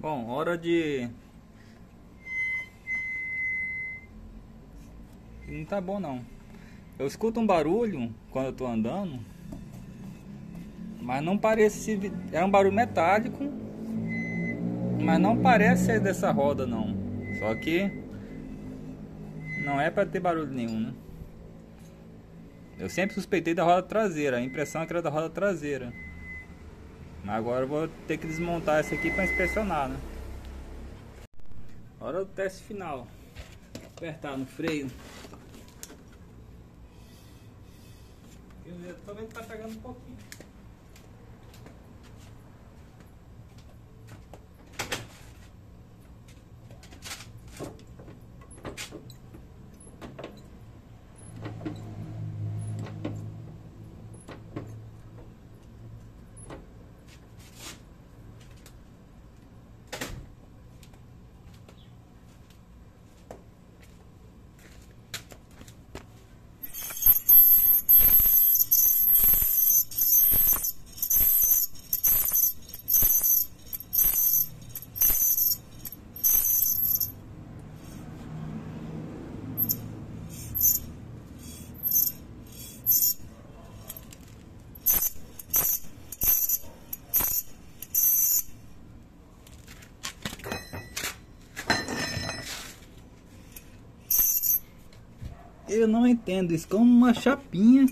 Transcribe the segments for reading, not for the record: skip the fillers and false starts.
Bom, hora de... Não tá bom não. Eu escuto um barulho quando eu tô andando, mas não parece... É um barulho metálico, mas não parece ser dessa roda não. Só que não é para ter barulho nenhum, né? Eu sempre suspeitei da roda traseira, a impressão é que era da roda traseira. Mas agora eu vou ter que desmontar essa aqui para inspecionar, né? Hora do teste final. Apertar no freio. Eu tô vendo que tá pegando um pouquinho. Eu não entendo isso, como uma chapinha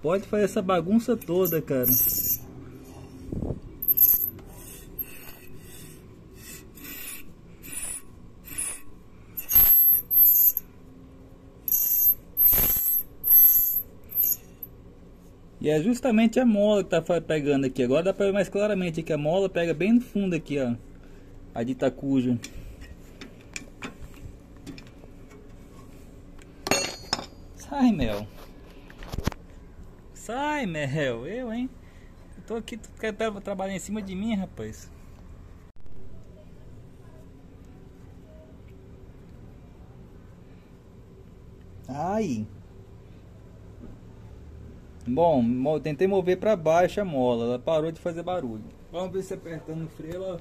pode fazer essa bagunça toda, cara. E é justamente a mola que tá pegando aqui. Agora dá pra ver mais claramente que a mola pega bem no fundo aqui, ó. A de Itacuja. Sai, Mel. Sai, Mel. Eu, hein? Eu tô aqui, tu quer trabalhar em cima de mim, rapaz? Ai. Bom, tentei mover para baixo a mola, ela parou de fazer barulho. Vamos ver se apertando o freio ela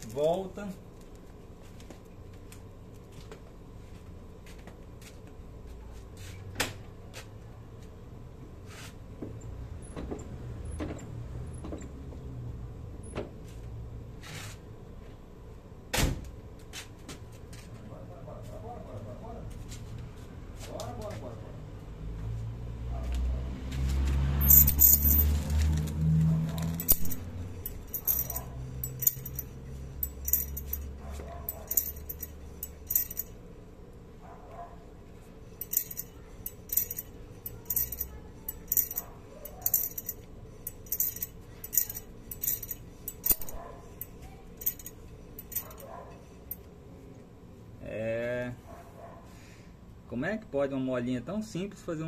volta. Como é que pode uma molinha tão simples fazer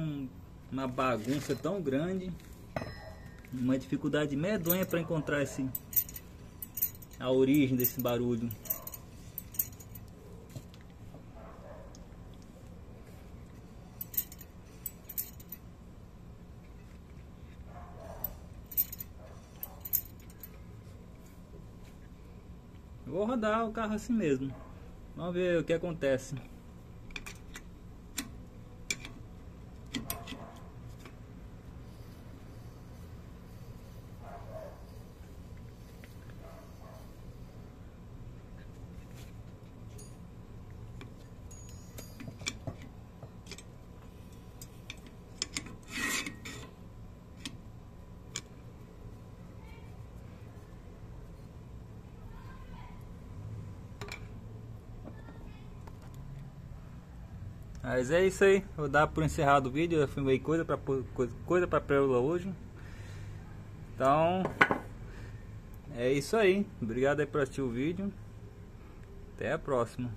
uma bagunça tão grande? Uma dificuldade medonha para encontrar a origem desse barulho. Eu vou rodar o carro assim mesmo. Vamos ver o que acontece. Mas é isso aí, vou dar por encerrado o vídeo. Eu filmei coisa para pérola hoje. Então é isso aí, obrigado aí por assistir o vídeo. Até a próxima.